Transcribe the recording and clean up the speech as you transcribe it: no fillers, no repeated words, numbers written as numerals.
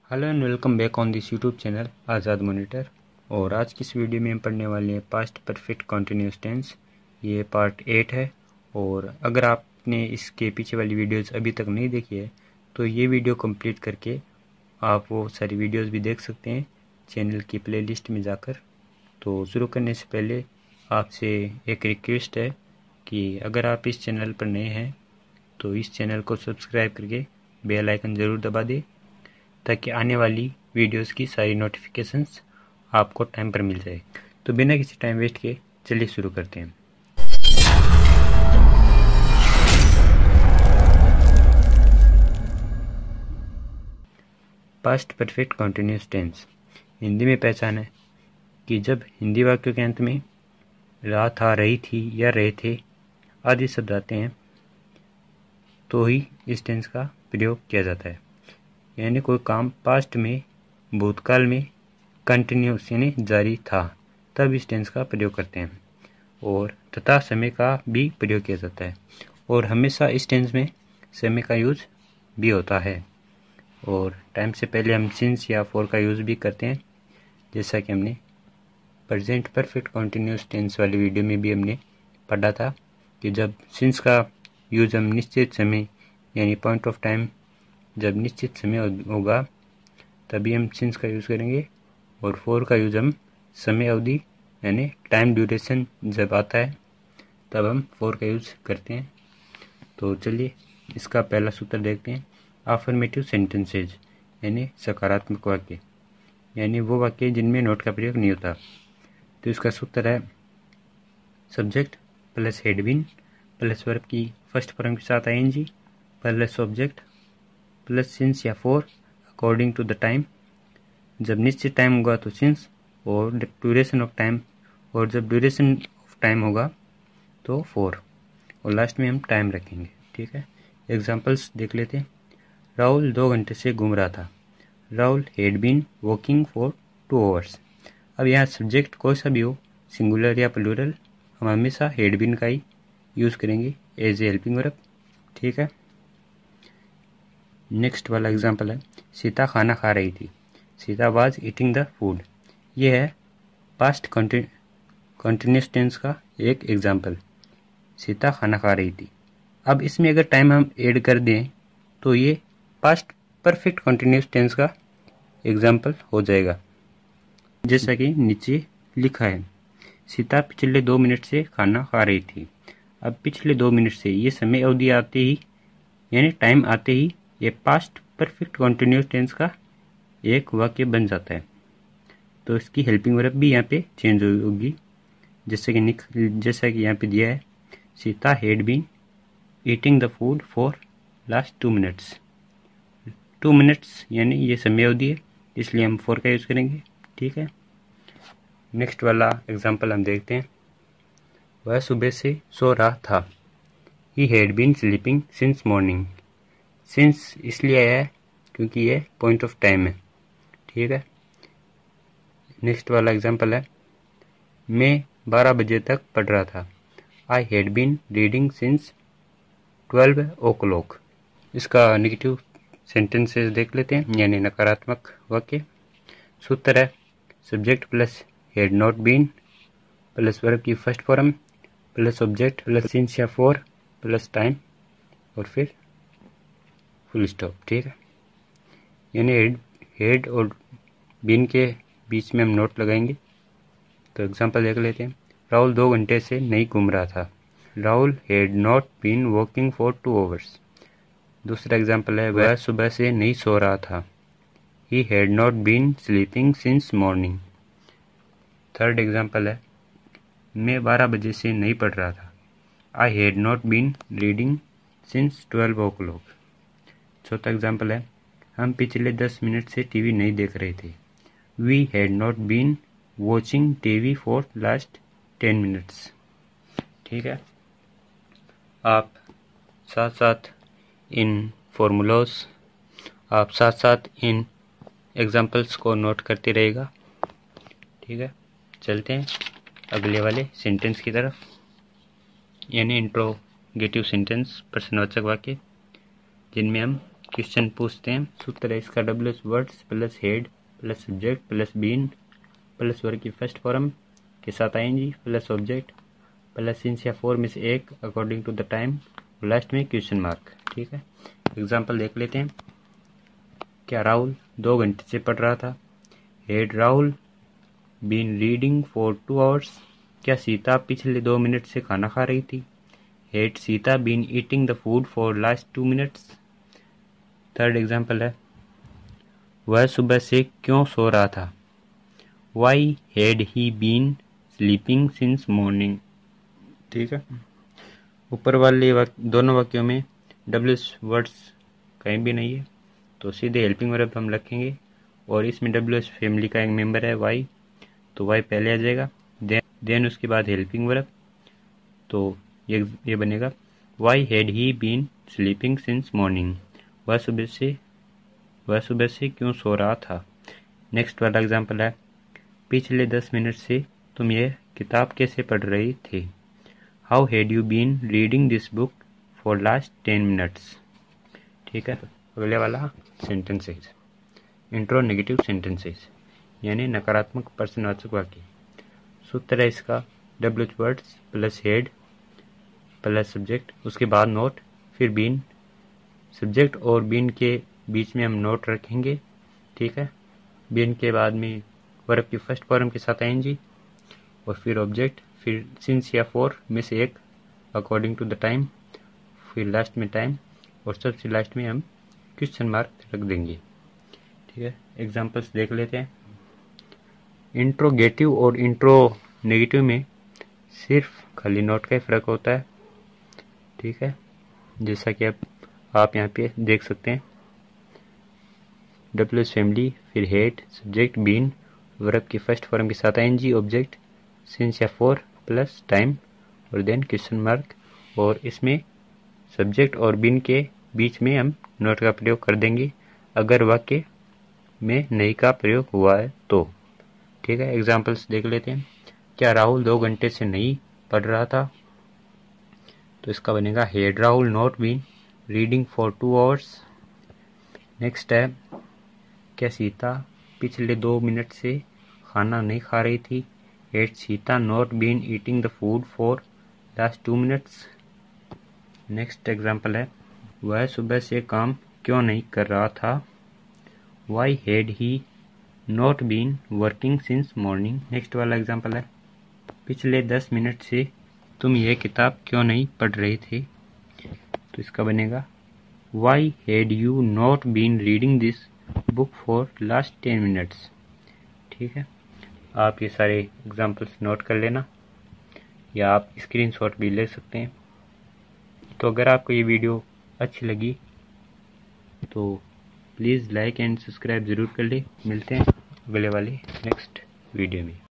Hello and welcome back on this YouTube channel Azad monitor. और आज की इस वीडियो में हम पढ़ने वाले हैं पास्ट परफेक्ट कंटिन्यूअस टेंस। ये पार्ट 8 है। और अगर आपने इसके पीछे वाली वीडियोस अभी तक नहीं देखी है तो ये वीडियो कंप्लीट करके आप वो सारी वीडियोस भी देख सकते हैं चैनल की प्लेलिस्ट में जाकर। तो शुरू करने से पहले आपसे एक रिक्वेस्ट है कि अगर आप इस चैनल पर नए हैं तो इस चैनल को सब्सक्राइब करके बेल आइकन ज़रूर दबा दें ताकि आने वाली वीडियोस की सारी नोटिफिकेशंस आपको टाइम पर मिल जाए। तो बिना किसी टाइम वेस्ट के चलिए शुरू करते हैं। Past perfect continuous tense Hindi में पहचान है कि जब हिंदी वाक्यों के अंत में रहा था, रही थी या रहे थे आदि शब्द आते हैं तो ही इस टेंस का प्रयोग किया जाता है। यानी कोई काम पास्ट में, भूतकाल में कंटिन्यूस यानी जारी था, तब इस टेंस का प्रयोग करते हैं। और तथा समय का भी प्रयोग किया जाता है और हमेशा इस टेंस में समय का यूज भी होता है। और टाइम से पहले हम सिंस या फॉर का यूज़ भी करते हैं, जैसा कि हमने प्रेजेंट परफेक्ट कंटिन्यूस टेंस वाली वीडियो में भी हमने पढ़ा था कि जब सिंस का यूज हम निश्चित समय यानी पॉइंट ऑफ टाइम, जब निश्चित समय होगा तभी हम सिंस का यूज़ करेंगे। और फॉर का यूज हम समय अवधि यानी टाइम ड्यूरेशन जब आता है तब हम फॉर का यूज़ करते हैं। तो चलिए इसका पहला सूत्र देखते हैं। अफर्मेटिव सेंटेंसेज यानी सकारात्मक वाक्य, यानी वो वाक्य जिनमें नोट का प्रयोग नहीं होता। तो इसका सूत्र है subject plus had been plus verb की फर्स्ट फॉर्म के साथ ING plus object plus since या for according to the time. जब निश्चित टाइम होगा तो सिंस, और ड्यूरेशन ऑफ टाइम, और जब ड्यूरेशन ऑफ टाइम होगा तो फॉर, और लास्ट में हम टाइम रखेंगे। ठीक है, एग्जांपल्स देख लेते हैं। राहुल 2 घंटे से घूम रहा था। Rahul had been walking for 2 hours. अब यहाँ सब्जेक्ट कोई सा भी हो, सिंगुलर या प्लूरल, हम हमेशा हैड बीन का ही यूज़ करेंगे एज ए हेल्पिंग वर्ब। ठीक है, नेक्स्ट वाला एग्जांपल है सीता खाना खा रही थी। Sita was eating the food. ये है पास्ट कंटिन्यूस टेंस का एक एग्जांपल, सीता खाना खा रही थी। अब इसमें अगर टाइम हम ऐड कर दें तो ये पास्ट परफेक्ट कंटिन्यूस टेंस का एग्जांपल हो जाएगा, जैसा कि नीचे लिखा है। सीता पिछले 2 मिनट से खाना खा रही थी। अब पिछले 2 मिनट से ये समय अवधि आते ही यानी टाइम आते ही ये पास्ट परफेक्ट कंटिन्यूस टेंस का एक वाक्य बन जाता है। तो इसकी हेल्पिंग वर्ब भी यहाँ पे चेंज होगी, जैसे कि यहाँ पे दिया है Sita had been eating the food for last 2 minutes. 2 minutes यानी ये समय अवधि है, इसलिए हम फॉर का यूज़ करेंगे। ठीक है, नेक्स्ट वाला एग्जांपल हम देखते हैं। वह सुबह से सो रहा था। He had been sleeping since morning. Since इसलिए आया है क्योंकि ये पॉइंट ऑफ टाइम है। ठीक है, नेक्स्ट वाला एग्जांपल है मैं 12 बजे तक पढ़ रहा था। I had been reading since 12 o'clock। इसका नेगेटिव सेंटेंसेस देख लेते हैं, यानी नकारात्मक वाक्य। सूत्र है subject plus had not been plus verb की first form plus object plus since या फॉर प्लस टाइम और फिर फुल स्टॉप। ठीक है, यानी हेड और बीन के बीच में हम नोट लगाएंगे। तो एग्जांपल देख लेते हैं। राहुल 2 घंटे से नहीं घूम रहा था। Rahul had not been walking for 2 hours. दूसरा एग्जांपल है वह सुबह से नहीं सो रहा था। He had not been sleeping since morning. Third example है मैं 12 बजे से नहीं पढ़ रहा था। I had not been reading since 12 o'clock। चौथा एग्जांपल है हम पिछले 10 मिनट से टीवी नहीं देख रहे थे। We had not been watching TV for last 10 minutes. ठीक है, आप साथ साथ इन इन एग्जांपल्स को नोट करते रहेगा। ठीक है, चलते हैं अगले वाले सेंटेंस की तरफ, यानी इंट्रोगेटिव सेंटेंस, प्रश्नवाचक वाक्य, जिनमें हम क्वेश्चन पूछते हैं। सूत्र है इसका WH words plus had plus subject plus been plus verb की फर्स्ट फॉर्म के साथ आएंगी प्लस ऑब्जेक्ट प्लस सिंस या फॉर में से एक according to the time, last में क्वेश्चन मार्क। ठीक है, एग्जाम्पल देख लेते हैं। क्या राहुल 2 घंटे से पढ़ रहा था? Had Rahul been reading for 2 hours. क्या सीता पिछले 2 मिनट से खाना खा रही थी? Had Sita been eating the food for last 2 minutes. Third example है, वह सुबह से क्यों सो रहा था? Why had he been sleeping since morning. ठीक है, ऊपर वाले दोनों वाक्यों में WH वर्ड्स कहीं भी नहीं है, तो सीधे हेल्पिंग वर्ब हम रखेंगे। और इसमें WH फैमिली का एक मेंबर है वाई, तो वाई पहले आ जाएगा, देन उसके बाद हेल्पिंग वर्ब। तो ये बनेगा why had he been sleeping since morning. वह सुबह से क्यों सो रहा था। नेक्स्ट वाला एग्जाम्पल है, पिछले 10 मिनट से तुम ये किताब कैसे पढ़ रही थे? How had you been reading this book for last 10 minutes. ठीक है, अगले वाला सेंटेंसेस, इंट्रोनेगेटिव सेंटेंसेस यानी नकारात्मक प्रश्नवाचक वाक्य। सूत्र है इसका WH words plus had plus subject, उसके बाद नोट, फिर बीन। सब्जेक्ट और बीन के बीच में हम नोट रखेंगे। ठीक है, बीन के बाद में वर्ब की फर्स्ट फॉर्म के साथ आएंगी और फिर ऑब्जेक्ट, फिर सिंस या फॉर में से एक अकॉर्डिंग टू द टाइम, फिर लास्ट में टाइम और सबसे लास्ट में हम क्वेश्चन मार्क रख देंगे। ठीक है, एग्जांपल्स देख लेते हैं। इंट्रोगेटिव और इंट्रोनेगेटिव में सिर्फ खाली नोट का ही फर्क होता है। ठीक है, जैसा कि आप यहाँ पे देख सकते हैं, WH फैमिली, फिर हेड, सब्जेक्ट, बीन, वर्ब की फर्स्ट फॉर्म के साथ ING, ऑब्जेक्ट, सिंस या फॉर प्लस टाइम और देन क्वेश्चन मार्क। और इसमें सब्जेक्ट और बीन के बीच में हम नोट का प्रयोग कर देंगे अगर वाक्य में नहीं का प्रयोग हुआ है तो। ठीक है, एग्जाम्पल्स देख लेते हैं। क्या राहुल 2 घंटे से नहीं पढ़ रहा था? तो इसका बनेगा had Rahul not been reading for 2 hours. Next है, क्या सीता पिछले 2 मिनट से खाना नहीं खा रही थी? Had Sita not been eating the food for last 2 minutes. Next example है, वह सुबह से काम क्यों नहीं कर रहा था? Why had he not been working since morning. Next वाला एग्जाम्पल है, पिछले 10 मिनट से तुम यह किताब क्यों नहीं पढ़ रहे थे? तो इसका बनेगा why had you not been reading this book for last 10 minutes. ठीक है, आप ये सारे एग्जाम्पल्स नोट कर लेना या आप स्क्रीनशॉट भी ले सकते हैं। तो अगर आपको ये वीडियो अच्छी लगी तो प्लीज़ लाइक एंड सब्सक्राइब ज़रूर कर ले। मिलते हैं अगले वाले नेक्स्ट वीडियो में।